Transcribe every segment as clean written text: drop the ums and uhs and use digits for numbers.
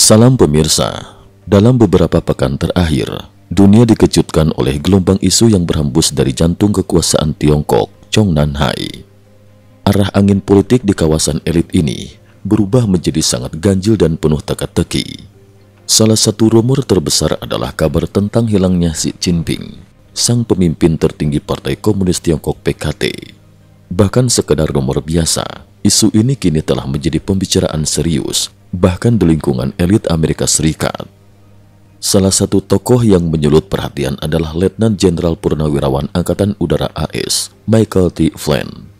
Salam pemirsa, dalam beberapa pekan terakhir, dunia dikejutkan oleh gelombang isu yang berhembus dari jantung kekuasaan Tiongkok, Chong Nan-hai. Arah angin politik di kawasan elit ini berubah menjadi sangat ganjil dan penuh teka-teki. Salah satu rumor terbesar adalah kabar tentang hilangnya Xi Jinping, sang pemimpin tertinggi Partai Komunis Tiongkok PKT. Bahkan sekedar rumor biasa, isu ini kini telah menjadi pembicaraan serius, bahkan di lingkungan elit Amerika Serikat. Salah satu tokoh yang menyulut perhatian adalah Letnan Jenderal Purnawirawan Angkatan Udara AS, Michael T. Flynn.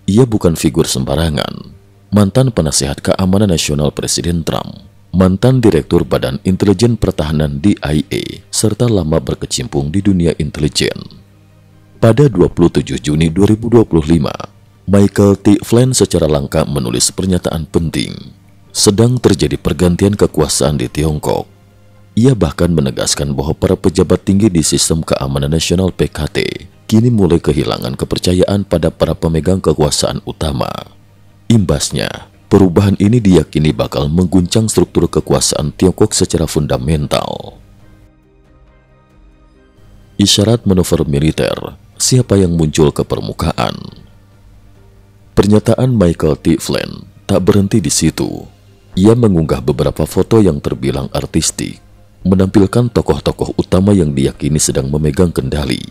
Ia bukan figur sembarangan, mantan penasehat keamanan nasional Presiden Trump, mantan Direktur Badan Intelijen Pertahanan DIA, serta lama berkecimpung di dunia intelijen. Pada 27 Juni 2025, Michael T. Flynn secara lengkap menulis pernyataan penting. Sedang terjadi pergantian kekuasaan di Tiongkok. Ia bahkan menegaskan bahwa para pejabat tinggi di sistem keamanan nasional PKT kini mulai kehilangan kepercayaan pada para pemegang kekuasaan utama. Imbasnya, perubahan ini diyakini bakal mengguncang struktur kekuasaan Tiongkok secara fundamental. Isyarat manuver militer, siapa yang muncul ke permukaan? Pernyataan Michael T. Flynn tak berhenti di situ. Ia mengunggah beberapa foto yang terbilang artistik, menampilkan tokoh-tokoh utama yang diyakini sedang memegang kendali.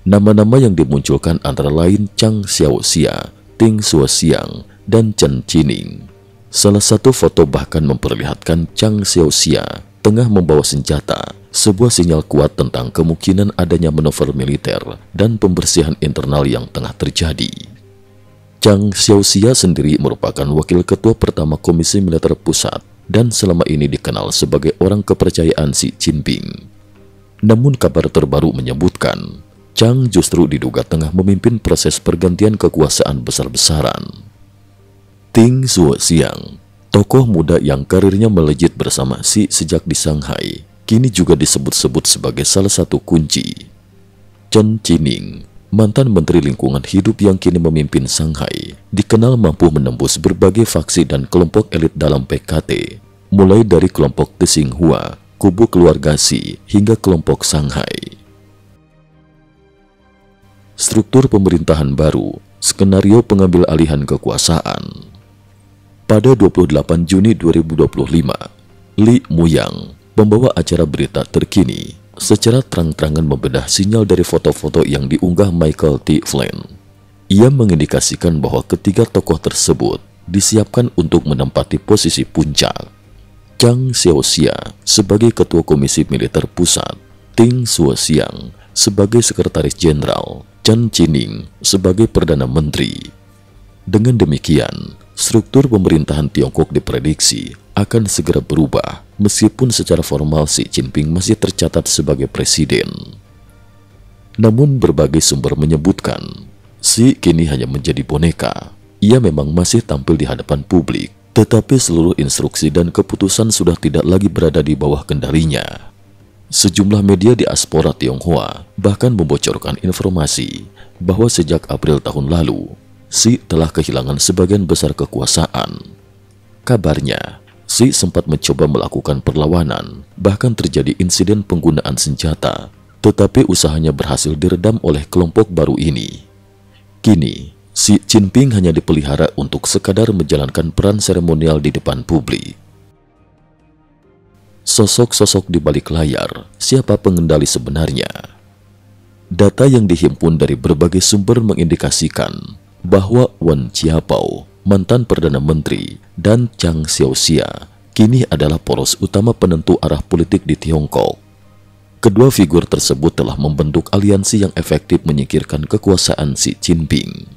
Nama-nama yang dimunculkan antara lain Zhang Xiaoxia, Ding Xuexiang, dan Chen Qining. Salah satu foto bahkan memperlihatkan Zhang Xiaoxia tengah membawa senjata, sebuah sinyal kuat tentang kemungkinan adanya manuver militer dan pembersihan internal yang tengah terjadi. Zhang Xiaoxia sendiri merupakan wakil ketua pertama Komisi Militer Pusat dan selama ini dikenal sebagai orang kepercayaan Xi Jinping. Namun kabar terbaru menyebutkan, Zhang justru diduga tengah memimpin proses pergantian kekuasaan besar-besaran. Ding Xuexiang, tokoh muda yang karirnya melejit bersama Xi sejak di Shanghai, kini juga disebut-sebut sebagai salah satu kunci. Chen Qining, mantan Menteri Lingkungan Hidup yang kini memimpin Shanghai, dikenal mampu menembus berbagai faksi dan kelompok elit dalam PKT, mulai dari kelompok Tsinghua, kubu keluarga Xi, hingga kelompok Shanghai. Struktur pemerintahan baru, skenario pengambil alihan kekuasaan. Pada 28 Juni 2025, Li Muyang, pembawa acara berita terkini, secara terang-terangan membedah sinyal dari foto-foto yang diunggah Michael T. Flynn. Ia mengindikasikan bahwa ketiga tokoh tersebut disiapkan untuk menempati posisi puncak. Zhang Xiaoxia sebagai Ketua Komisi Militer Pusat, Ding Xuexiang sebagai Sekretaris Jenderal, Chen Qining sebagai Perdana Menteri. Dengan demikian, struktur pemerintahan Tiongkok diprediksi akan segera berubah, meskipun secara formal Xi Jinping masih tercatat sebagai presiden. Namun berbagai sumber menyebutkan, Xi kini hanya menjadi boneka. Ia memang masih tampil di hadapan publik, tetapi seluruh instruksi dan keputusan sudah tidak lagi berada di bawah kendalinya. Sejumlah media diaspora Tionghoa bahkan membocorkan informasi bahwa sejak April tahun lalu, Xi telah kehilangan sebagian besar kekuasaan. Kabarnya, Xi sempat mencoba melakukan perlawanan, bahkan terjadi insiden penggunaan senjata, tetapi usahanya berhasil diredam oleh kelompok baru ini. Kini, Xi Jinping hanya dipelihara untuk sekadar menjalankan peran seremonial di depan publik. Sosok-sosok di balik layar, siapa pengendali sebenarnya? Data yang dihimpun dari berbagai sumber mengindikasikan bahwa Wen Jiabao, mantan Perdana Menteri, dan Zhang Xiaoxia kini adalah poros utama penentu arah politik di Tiongkok. Kedua figur tersebut telah membentuk aliansi yang efektif menyingkirkan kekuasaan Xi Jinping.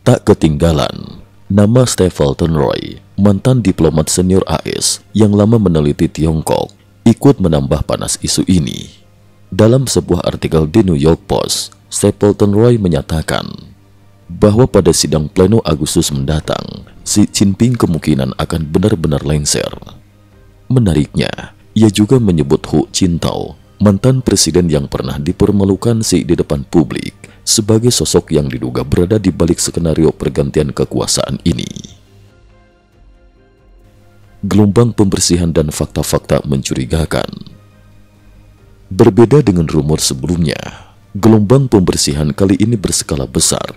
Tak ketinggalan, nama Stapleton Roy, mantan diplomat senior AS yang lama meneliti Tiongkok, ikut menambah panas isu ini. Dalam sebuah artikel di New York Post, Stapleton Roy menyatakan bahwa pada sidang pleno Agustus mendatang, Xi Jinping kemungkinan akan benar-benar lengser. Menariknya, ia juga menyebut Hu Jintao, mantan presiden yang pernah dipermalukan Xi di depan publik, sebagai sosok yang diduga berada di balik skenario pergantian kekuasaan ini. gelombang pembersihan dan fakta-fakta mencurigakan. Berbeda dengan rumor sebelumnya, gelombang pembersihan kali ini berskala besar.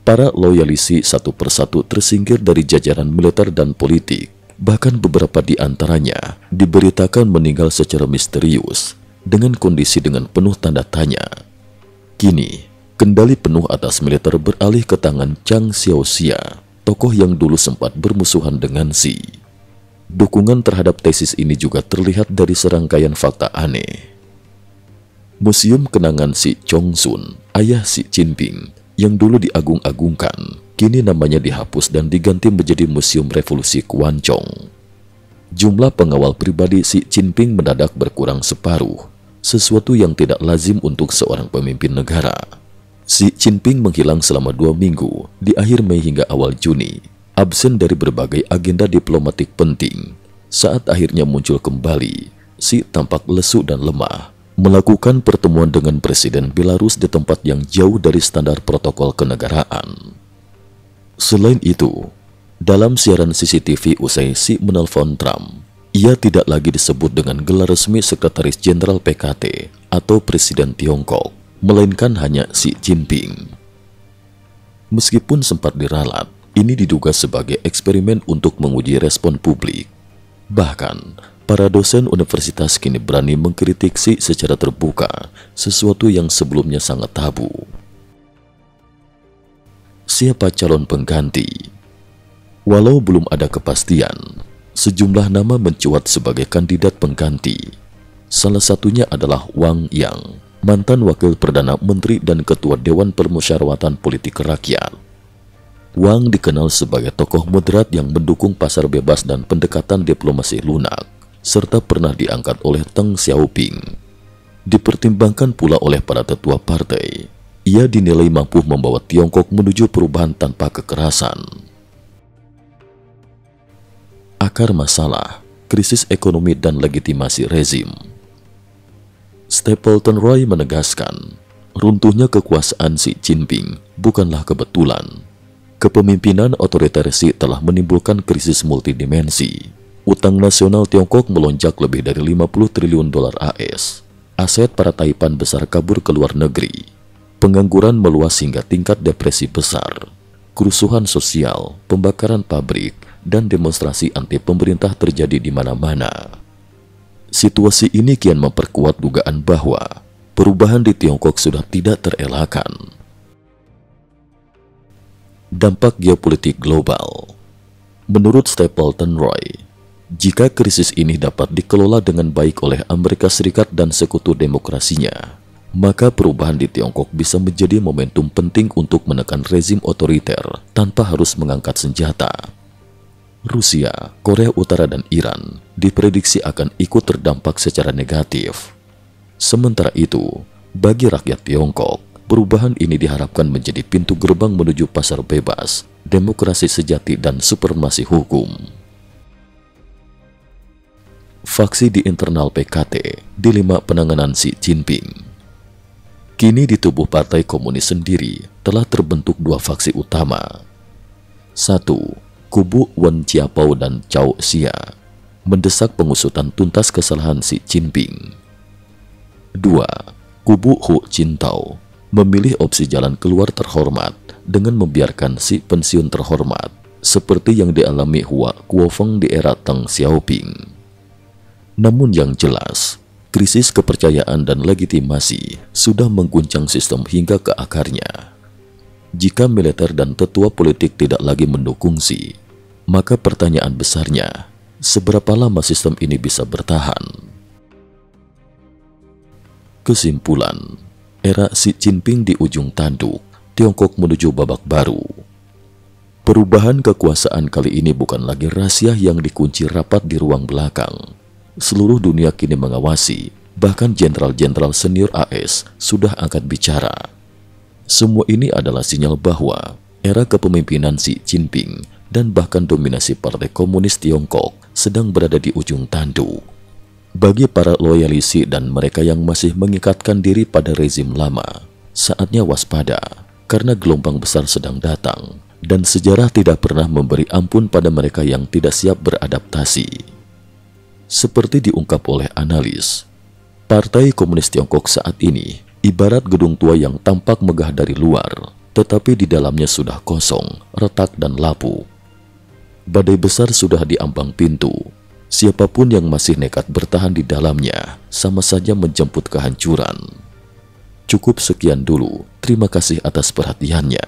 Para loyalisi satu persatu tersingkir dari jajaran militer dan politik, bahkan beberapa di antaranya diberitakan meninggal secara misterius dengan kondisi dengan penuh tanda tanya. Kini, kendali penuh atas militer beralih ke tangan Chang Xiaoxia, tokoh yang dulu sempat bermusuhan dengan Xi. Dukungan terhadap tesis ini juga terlihat dari serangkaian fakta aneh. Museum Kenangan Xi Chongsun, ayah Xi Jinping, yang dulu diagung-agungkan, kini namanya dihapus dan diganti menjadi Museum Revolusi Kuancong. Jumlah pengawal pribadi Xi Jinping mendadak berkurang separuh, sesuatu yang tidak lazim untuk seorang pemimpin negara. Xi Jinping menghilang selama 2 minggu di akhir Mei hingga awal Juni, absen dari berbagai agenda diplomatik penting. Saat akhirnya muncul kembali, Xi tampak lesu dan lemah, melakukan pertemuan dengan Presiden Belarus di tempat yang jauh dari standar protokol kenegaraan. Selain itu, dalam siaran CCTV usai Xi menelpon Trump, ia tidak lagi disebut dengan gelar resmi Sekretaris Jenderal PKT atau Presiden Tiongkok, melainkan hanya Xi Jinping. Meskipun sempat diralat, ini diduga sebagai eksperimen untuk menguji respon publik. Bahkan, para dosen universitas kini berani mengkritik Xi secara terbuka, sesuatu yang sebelumnya sangat tabu. Siapa calon pengganti? Walau belum ada kepastian, sejumlah nama mencuat sebagai kandidat pengganti. Salah satunya adalah Wang Yang, mantan Wakil Perdana Menteri dan Ketua Dewan Permusyawaratan Politik Rakyat. Wang dikenal sebagai tokoh moderat yang mendukung pasar bebas dan pendekatan diplomasi lunak, serta pernah diangkat oleh Deng Xiaoping. Dipertimbangkan pula oleh para tetua partai, ia dinilai mampu membawa Tiongkok menuju perubahan tanpa kekerasan. Akar masalah, krisis ekonomi dan legitimasi rezim. Stapleton Roy menegaskan, runtuhnya kekuasaan Xi Jinping bukanlah kebetulan. Kepemimpinan otoriter Xi telah menimbulkan krisis multidimensi. Utang nasional Tiongkok melonjak lebih dari 50 triliun dolar AS. Aset para taipan besar kabur ke luar negeri. Pengangguran meluas hingga tingkat depresi besar. Kerusuhan sosial, pembakaran pabrik, dan demonstrasi anti pemerintah terjadi di mana-mana. Situasi ini kian memperkuat dugaan bahwa perubahan di Tiongkok sudah tidak terelakkan. Dampak geopolitik global. Menurut Stapleton Roy, jika krisis ini dapat dikelola dengan baik oleh Amerika Serikat dan sekutu demokrasinya, maka perubahan di Tiongkok bisa menjadi momentum penting untuk menekan rezim otoriter tanpa harus mengangkat senjata. Rusia, Korea Utara, dan Iran diprediksi akan ikut terdampak secara negatif. Sementara itu, bagi rakyat Tiongkok, perubahan ini diharapkan menjadi pintu gerbang menuju pasar bebas, demokrasi sejati, dan supremasi hukum. Faksi di internal PKT dilema penanganan Xi Jinping. Kini di tubuh Partai Komunis sendiri telah terbentuk 2 faksi utama. 1. Kubu Wen Jiabao dan Zhao Xia mendesak pengusutan tuntas kesalahan Xi Jinping. 2. Kubu Hu Jintao memilih opsi jalan keluar terhormat dengan membiarkan Xi pensiun terhormat, seperti yang dialami Hua Guofeng di era Deng Xiaoping. Namun yang jelas, krisis kepercayaan dan legitimasi sudah mengguncang sistem hingga ke akarnya. Jika militer dan tetua politik tidak lagi mendukung Xi, maka pertanyaan besarnya, seberapa lama sistem ini bisa bertahan? Kesimpulan, era Xi Jinping di ujung tanduk, Tiongkok menuju babak baru. Perubahan kekuasaan kali ini bukan lagi rahasia yang dikunci rapat di ruang belakang. Seluruh dunia kini mengawasi, bahkan jenderal-jenderal senior AS sudah angkat bicara. Semua ini adalah sinyal bahwa era kepemimpinan Xi Jinping dan bahkan dominasi Partai Komunis Tiongkok sedang berada di ujung tanduk. Bagi para loyalisi dan mereka yang masih mengikatkan diri pada rezim lama, saatnya waspada karena gelombang besar sedang datang dan sejarah tidak pernah memberi ampun pada mereka yang tidak siap beradaptasi. Seperti diungkap oleh analis, Partai Komunis Tiongkok saat ini ibarat gedung tua yang tampak megah dari luar, tetapi di dalamnya sudah kosong, retak dan lapuk. Badai besar sudah di ambang pintu. Siapapun yang masih nekat bertahan di dalamnya sama saja menjemput kehancuran. Cukup sekian dulu. Terima kasih atas perhatiannya.